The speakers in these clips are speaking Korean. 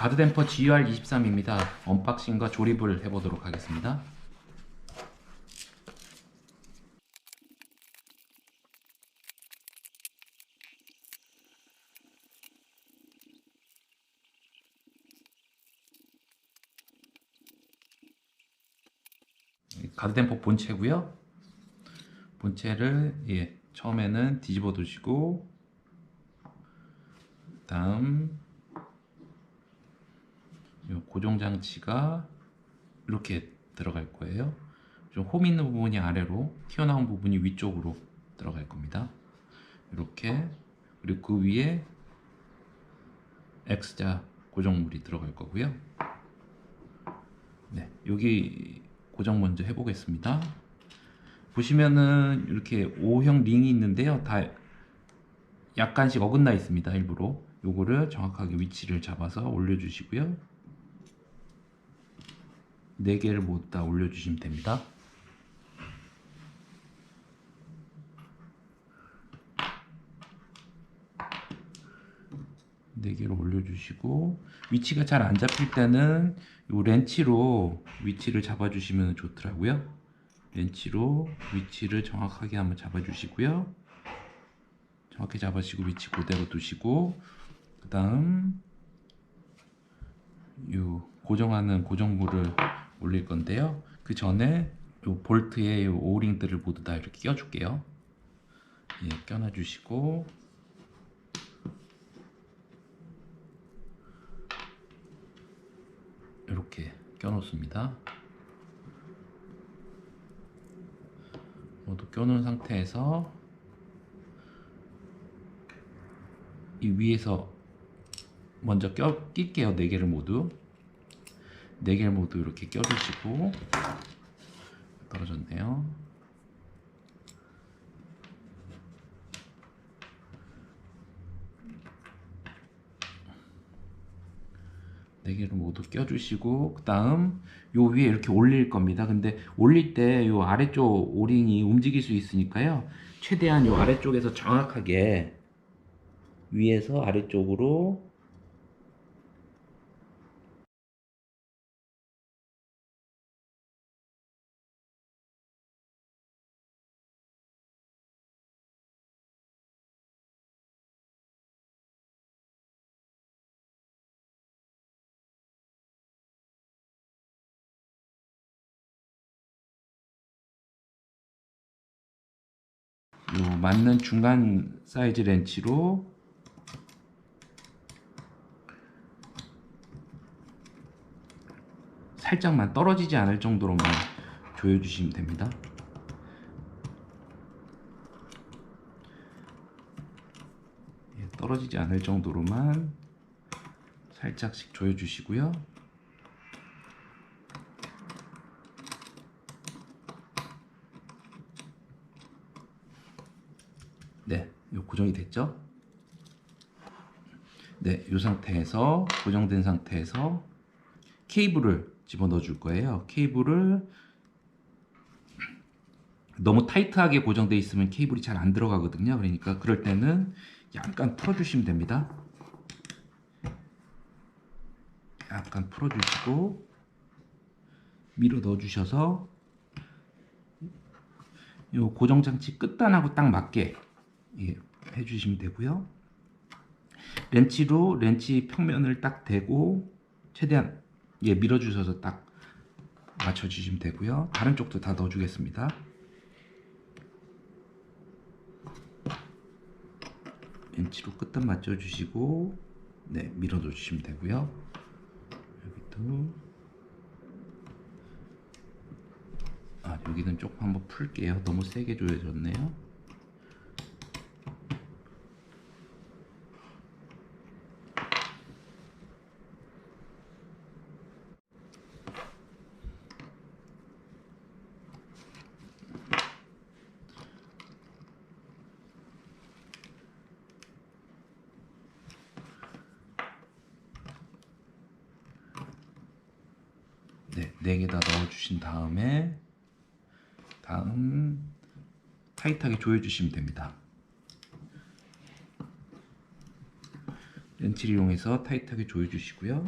가드댐퍼 GR23입니다. 언박싱과 조립을 해보도록 하겠습니다. 가드댐퍼 본체고요. 본체를 처음에는 뒤집어 두시고, 다음 고정 장치가 이렇게 들어갈 거예요. 좀 홈 있는 부분이 아래로, 튀어나온 부분이 위쪽으로 들어갈 겁니다. 이렇게. 그리고 그 위에 X자 고정물이 들어갈 거고요. 네, 여기 고정 먼저 해보겠습니다. 보시면은 이렇게 O형 링이 있는데요. 다 약간씩 어긋나 있습니다. 일부러. 요거를 정확하게 위치를 잡아서 올려주시고요. 4개를 모두 다 올려주시면 됩니다. 네 개를 올려주시고, 위치가 잘 안 잡힐 때는 요 렌치로 위치를 잡아주시면 좋더라고요. 렌치로 위치를 정확하게 한번 잡아주시고요. 정확히 잡아주시고 위치 그대로 두시고, 그 다음 요 고정하는 고정물을 올릴 건데요. 그 전에 요 볼트에 요 오링들을 모두 다 이렇게 껴줄게요. 껴놔주시고, 이렇게 껴놓습니다. 모두 껴놓은 상태에서 이 위에서 먼저 낄게요. 4개를 모두. 4개를 모두 이렇게 껴주시고, 떨어졌네요. 네 개를 모두 껴주시고, 그 다음 요 위에 이렇게 올릴 겁니다. 근데 올릴 때 요 아래쪽 오링이 움직일 수 있으니까요, 최대한 요 아래쪽에서 정확하게 위에서 아래쪽으로 요 맞는 중간 사이즈 렌치로 살짝만 떨어지지 않을 정도로만 조여주시면 됩니다. 떨어지지 않을 정도로만 살짝씩 조여주시고요. 네, 요 고정이 됐죠? 네, 이 상태에서 고정된 상태에서 케이블을 집어넣어 줄 거예요. 케이블을 너무 타이트하게 고정되어 있으면 케이블이 잘 안 들어가거든요. 그러니까 그럴 때는 약간 풀어주시면 됩니다. 약간 풀어주시고 밀어 넣어 주셔서 이 고정장치 끝단하고 딱 맞게 해주시면 되고요. 렌치로 렌치 평면을 딱 대고 최대한 밀어주셔서 딱 맞춰주시면 되고요. 다른 쪽도 다 넣어주겠습니다. 렌치로 끝단 맞춰주시고 밀어 넣어주시면 되고요. 여기도 여기는 조금 한번 풀게요. 너무 세게 조여졌네요. 네 개 다 넣어주신 다음에 다음 타이트하게 조여주시면 됩니다. 렌치를 이용해서 타이트하게 조여주시고요.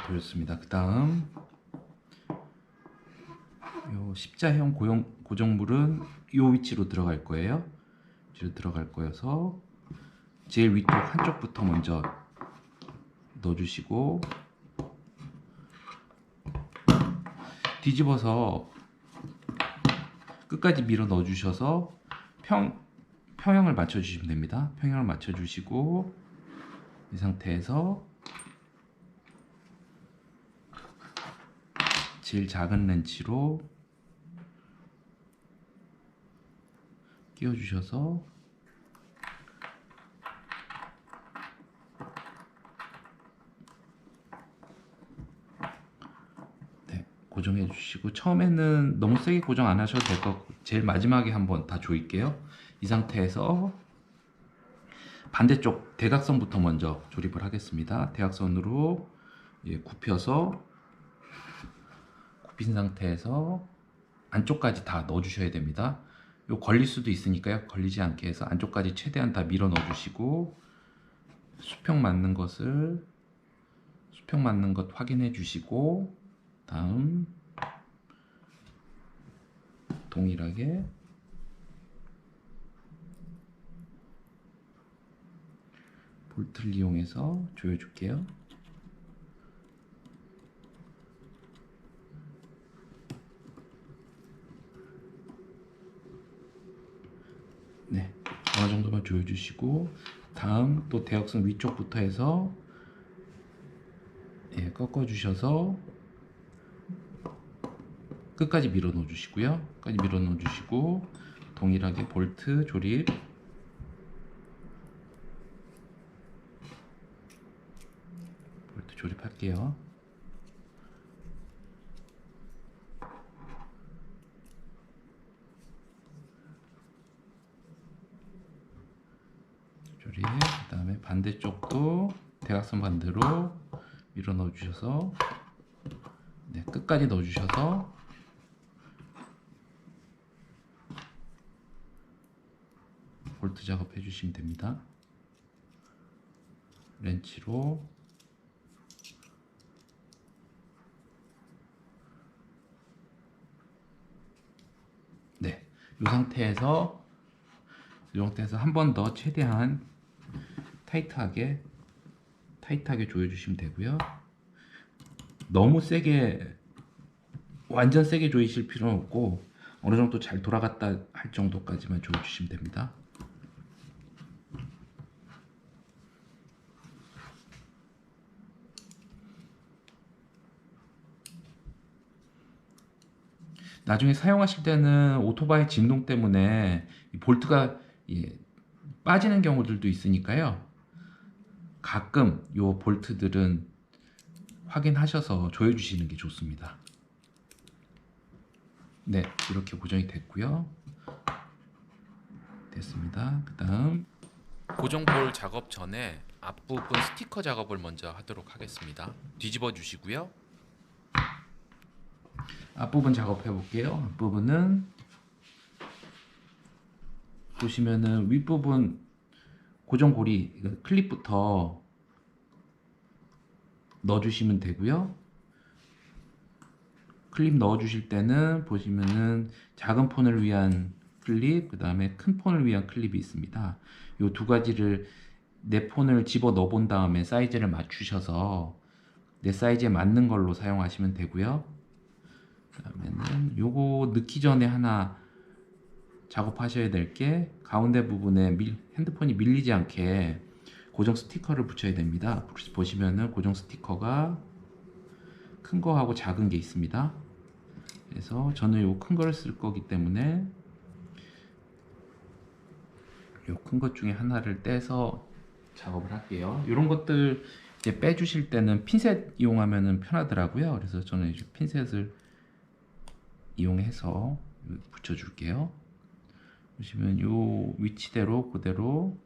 좋습니다. 그 다음 요 십자형 고정물은 요 위치로 들어갈 거예요. 위치로 들어갈 거여서 제일 위쪽 한쪽부터 먼저 넣어주시고 뒤집어서 끝까지 밀어 넣어주셔서 평형을 맞춰주시면 됩니다. 평형을 맞춰주시고 이 상태에서 제일 작은 렌치로 끼워주셔서 네, 고정해 주시고 처음에는 너무 세게 고정 안 하셔도 될 것 같고 제일 마지막에 한번 다 조일게요. 이 상태에서 반대쪽 대각선부터 먼저 조립을 하겠습니다. 대각선으로 굽혀서 굽힌 상태에서 안쪽까지 다 넣어 주셔야 됩니다. 요 걸릴 수도 있으니까요. 걸리지 않게 해서 안쪽까지 최대한 다 밀어 넣어 주시고 수평 맞는 것 확인해 주시고 다음 동일하게 볼트를 이용해서 조여 줄게요. 네, 어느 정도만 조여주시고 다음 또 대각선 위쪽부터 해서 꺾어주셔서 끝까지 밀어 넣어 주시고요. 끝까지 밀어 넣어 주시고 동일하게 볼트 조립 조립할게요. 조립. 그 다음에 반대쪽도 대각선 반대로 밀어 넣어 주셔서 네, 끝까지 넣어 주셔서 볼트 작업해 주시면 됩니다. 렌치로 네, 이 상태에서 한 번 더 최대한 타이트하게 조여주시면 되고요. 너무 세게 완전 세게 조이실 필요는 없고 어느 정도 잘 돌아갔다 할 정도까지만 조여주시면 됩니다. 나중에 사용하실 때는 오토바이 진동 때문에 이 볼트가 빠지는 경우들도 있으니까요. 가끔 이 볼트들은 확인하셔서 조여주시는 게 좋습니다. 네, 이렇게 고정이 됐고요. 됐습니다. 그 다음 고정볼 작업 전에 앞부분 스티커 작업을 먼저 하도록 하겠습니다. 뒤집어 주시고요. 앞부분 작업해 볼게요. 앞부분은 보시면은 윗부분 고정고리 클립부터 넣어주시면 되고요. 클립 넣어주실 때는 보시면은 작은 폰을 위한 클립, 그 다음에 큰 폰을 위한 클립이 있습니다. 이 두 가지를 내 폰을 집어 넣어 본 다음에 사이즈를 맞추셔서 내 사이즈에 맞는 걸로 사용하시면 되고요. 그 다음에는 요거 넣기 전에 하나 작업하셔야 될 게 가운데 부분에 핸드폰이 밀리지 않게 고정 스티커를 붙여야 됩니다. 보시면은 고정 스티커가 큰 거하고 작은 게 있습니다. 그래서 저는 요 큰 거를 쓸 거기 때문에 요 큰 것 중에 하나를 떼서 작업을 할게요. 이런 것들 이제 빼주실 때는 핀셋 이용하면 편하더라고요. 그래서 저는 이제 핀셋을 이용해서 붙여줄게요. 보시면 요 위치대로 그대로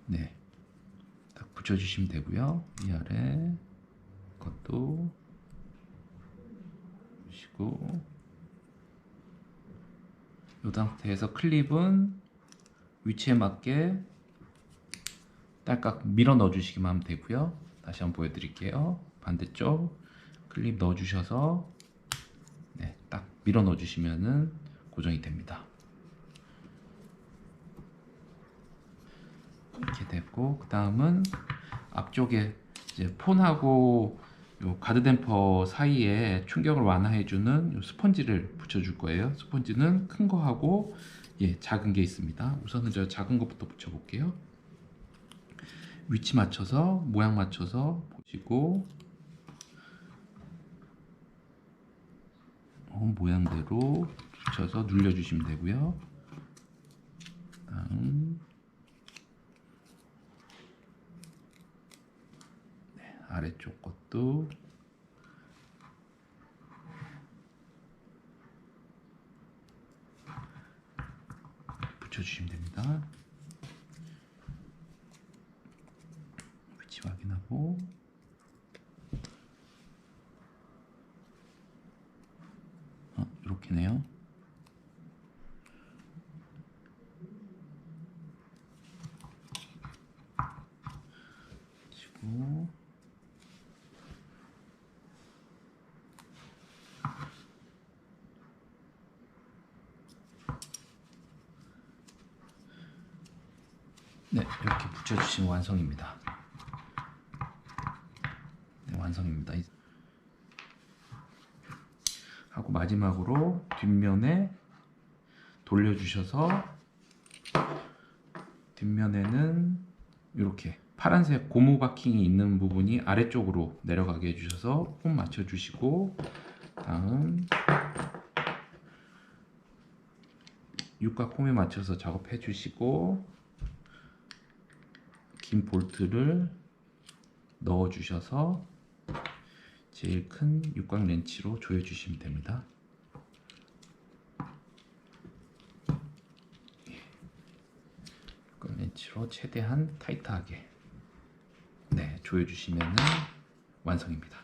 네, 딱 붙여주시면 되고요. 이 아래 것도 보시고 이 상태에서 클립은 위치에 맞게 딸깍 밀어 넣어 주시기만 하면 되고요. 다시 한번 보여드릴게요. 반대쪽 클립 넣어 주셔서 네, 딱 밀어 넣어 주시면은 고정이 됩니다. 이렇게 됐고, 그 다음은 앞쪽에 이제 폰하고 요 가드 댐퍼 사이에 충격을 완화해주는 요 스펀지를 붙여줄 거예요. 스펀지는 큰 거하고 작은 게 있습니다. 우선은 저 작은 것부터 붙여볼게요. 위치 맞춰서 모양 맞춰서 보시고 모양대로 붙여서 눌려주시면 되고요. 다음 아래쪽 것도 붙여주시면 됩니다. 위치 확인하고 이렇게네요. 치고 네, 이렇게 붙여주시면 완성입니다. 네, 완성입니다. 하고 마지막으로 뒷면에 돌려주셔서 뒷면에는 이렇게 파란색 고무 바킹이 있는 부분이 아래쪽으로 내려가게 해주셔서 홈 맞춰주시고, 다음 육각 홈에 맞춰서 작업해 주시고, 긴 볼트를 넣어 주셔서 제일 큰 육각 렌치로 조여 주시면 됩니다. 육각 렌치로 최대한 타이트하게 조여 주시면 완성입니다.